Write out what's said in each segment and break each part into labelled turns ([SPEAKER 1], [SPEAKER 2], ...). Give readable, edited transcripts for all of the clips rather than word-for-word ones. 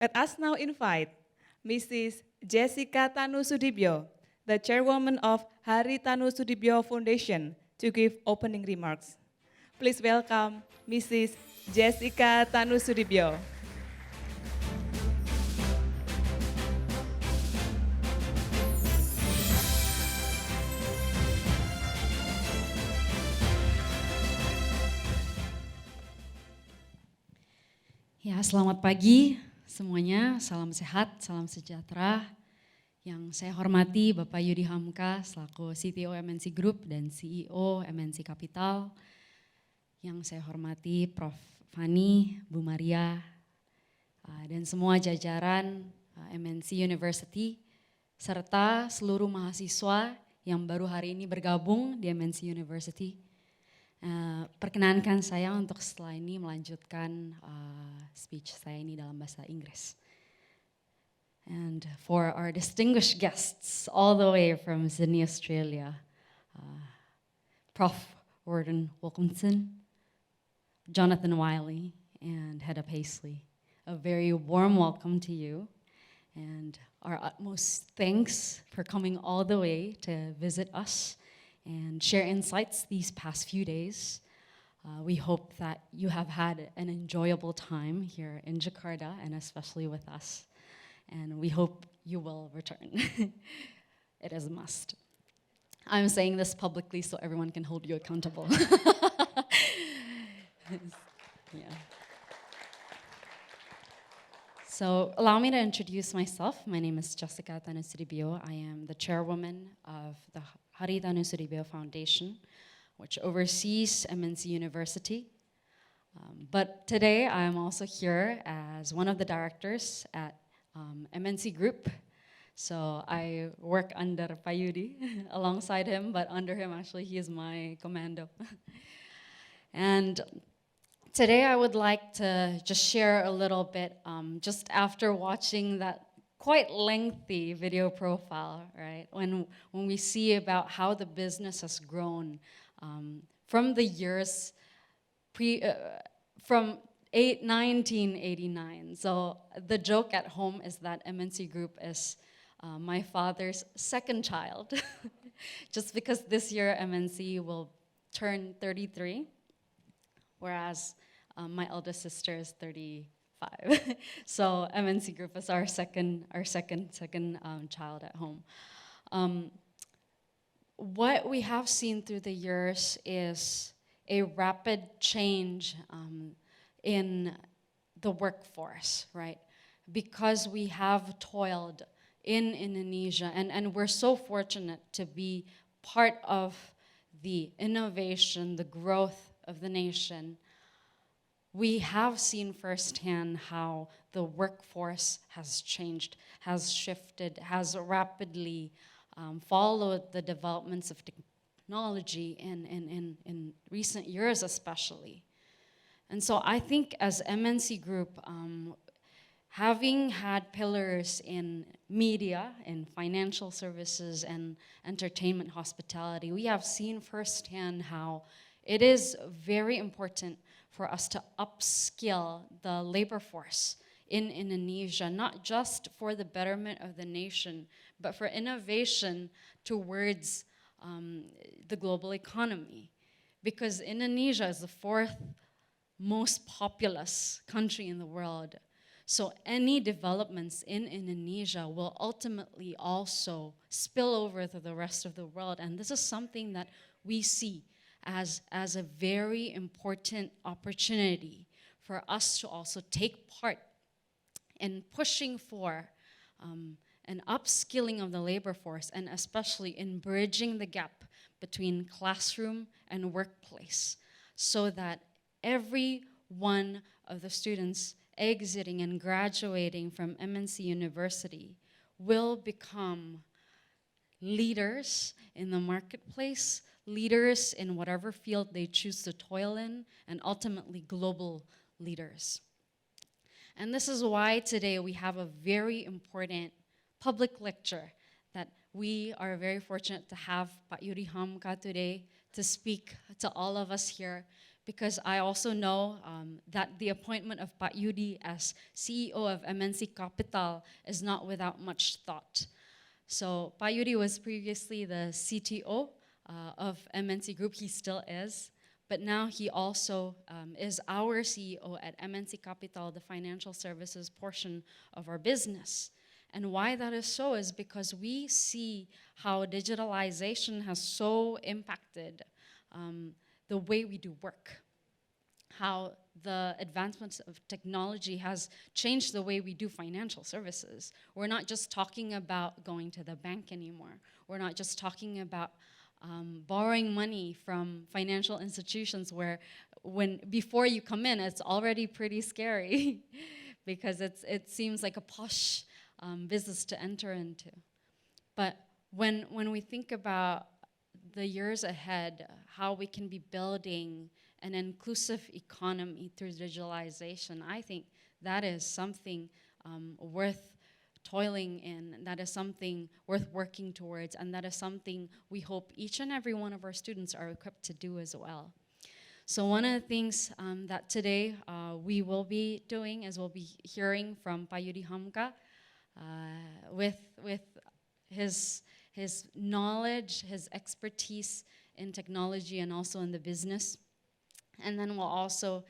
[SPEAKER 1] Let us now invite Mrs. Jessica Tanoesoedibjo, the chairwoman of Hari Tanoesoedibjo Foundation, to give opening remarks. Please welcome Mrs. Jessica Tanoesoedibjo.
[SPEAKER 2] Ya, selamat pagi semuanya, salam sehat, salam sejahtera. Yang saya hormati Bapak Yudi Hamka selaku CTO MNC Group dan CEO MNC Capital. Yang saya hormati Prof. Fani, Bu Maria, dan semua jajaran MNC University, serta seluruh mahasiswa yang baru hari ini bergabung di MNC University. Perkenankan saya untuk setelah ini melanjutkan speech saya ini dalam bahasa Inggris. And for our distinguished guests all the way from Sydney, Australia, Prof. Warden Wilkinson, Jonathan Wiley, and Hedda Paisley, a very warm welcome to you and our utmost thanks for coming all the way to visit us and share insights these past few days. We hope that you have had an enjoyable time here in Jakarta and especially with us. And we hope you will return. It is a must. I'm saying this publicly so everyone can hold you accountable. Yeah. So allow me to introduce myself. My name is Jessica Tanoesoedibjo. I am the chairwoman of the Hari Tanoesoedibjo Foundation, which oversees MNC University. But today I'm also here as one of the directors at MNC Group. So I work under Payudi alongside him, but under him actually he is my commando. And today I would like to just share a little bit, just after watching that quite lengthy video profile, right? When we see about how the business has grown from the years from 1989. So the joke at home is that MNC Group is my father's second child, just because this year MNC will turn 33, whereas my eldest sister is 35. So MNC Group is our second child at home. What we have seen through the years is a rapid change in the workforce, right? Because we have toiled in Indonesia, and we're so fortunate to be part of the innovation, the growth of the nation. We have seen firsthand how the workforce has changed, has shifted, has rapidly followed the developments of technology in recent years especially. And so I think as MNC Group, having had pillars in media, in financial services, and entertainment hospitality, we have seen firsthand how it is very important for us to upskill the labor force in Indonesia, not just for the betterment of the nation, but for innovation towards the global economy. Because Indonesia is the fourth most populous country in the world. So any developments in Indonesia will ultimately also spill over to the rest of the world. And this is something that we see as a very important opportunity for us to also take part in pushing for an upskilling of the labor force, and especially in bridging the gap between classroom and workplace, so that every one of the students exiting and graduating from MNC University will become leaders in the marketplace, leaders in whatever field they choose to toil in, and ultimately global leaders. And this is why today we have a very important public lecture that we are very fortunate to have Pak Yudi Hamka today to speak to all of us here, because I also know that the appointment of Pak Yudi as CEO of MNC Capital is not without much thought. So Pak Yudi was previously the CTO of MNC Group. He still is. But now he also is our CEO at MNC Capital, the financial services portion of our business. And why that is so is because we see how digitalization has so impacted the way we do work, how the advancements of technology has changed the way we do financial services. We're not just talking about going to the bank anymore. We're not just talking about borrowing money from financial institutions where before you come in, it's already pretty scary because it seems like a posh business to enter into. But when we think about the years ahead, how we can be building an inclusive economy through digitalization, I think that is something worth toiling in, that is something worth working towards, and that is something we hope each and every one of our students are equipped to do as well. So one of the things that today we will be doing is we'll be hearing from Pak Yudi Hamka with his knowledge, his expertise in technology and also in the business. And then we'll also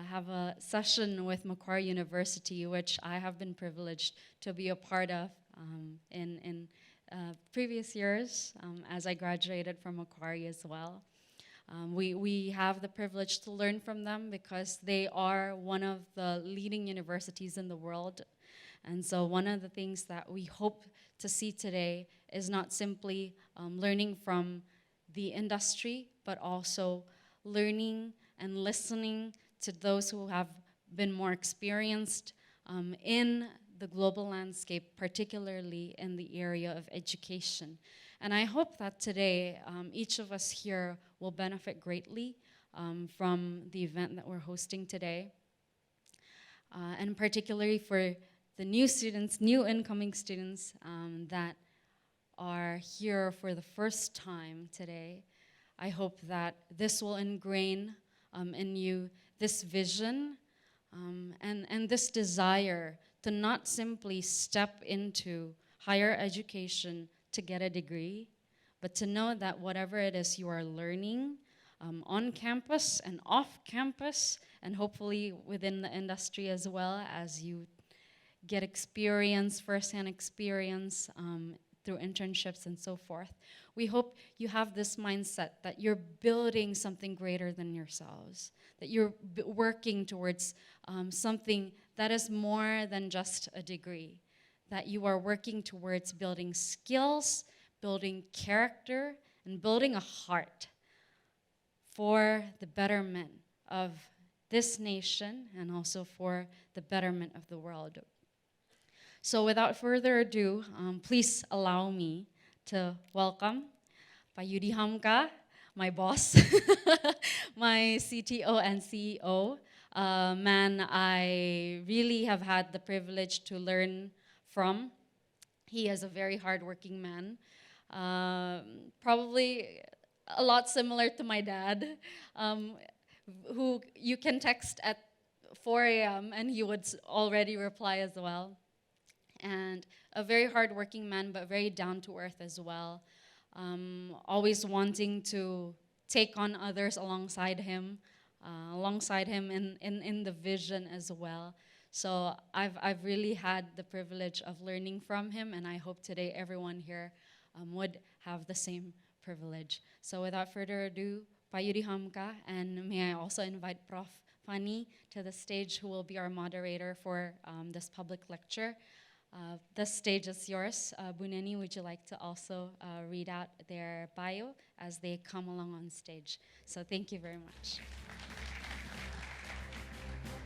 [SPEAKER 2] have a session with Macquarie University, which I have been privileged to be a part of in previous years as I graduated from Macquarie as well. We have the privilege to learn from them because they are one of the leading universities in the world. And so one of the things that we hope to see today is not simply learning from the industry, but also learning and listening to those who have been more experienced in the global landscape, particularly in the area of education. And I hope that today, each of us here will benefit greatly from the event that we're hosting today. And particularly for the new students, new incoming students that are here for the first time today, I hope that this will ingrain in you this vision and this desire to not simply step into higher education to get a degree, but to know that whatever it is you are learning on campus and off campus, and hopefully within the industry as well, as you get experience, firsthand experience through internships and so forth. We hope you have this mindset that you're building something greater than yourselves, that you're working towards something that is more than just a degree, that you are working towards building skills, building character, and building a heart for the betterment of this nation and also for the betterment of the world. So without further ado, please allow me to welcome Pak Yudi Hamka, my boss, my CTO and CEO, man I really have had the privilege to learn from. He is a very hardworking man, probably a lot similar to my dad, who you can text at 4 a.m. and he would already reply as well. And a very hardworking man, but very down to earth as well. Always wanting to take on others alongside him in the vision as well. So I've really had the privilege of learning from him, and I hope today everyone here would have the same privilege. So without further ado, Pak Yudi Hamka, and may I also invite Prof. Fani to the stage, who will be our moderator for this public lecture. The stage is yours. Bu Neni, would you like to also read out their bio as they come along on stage? So thank you very much.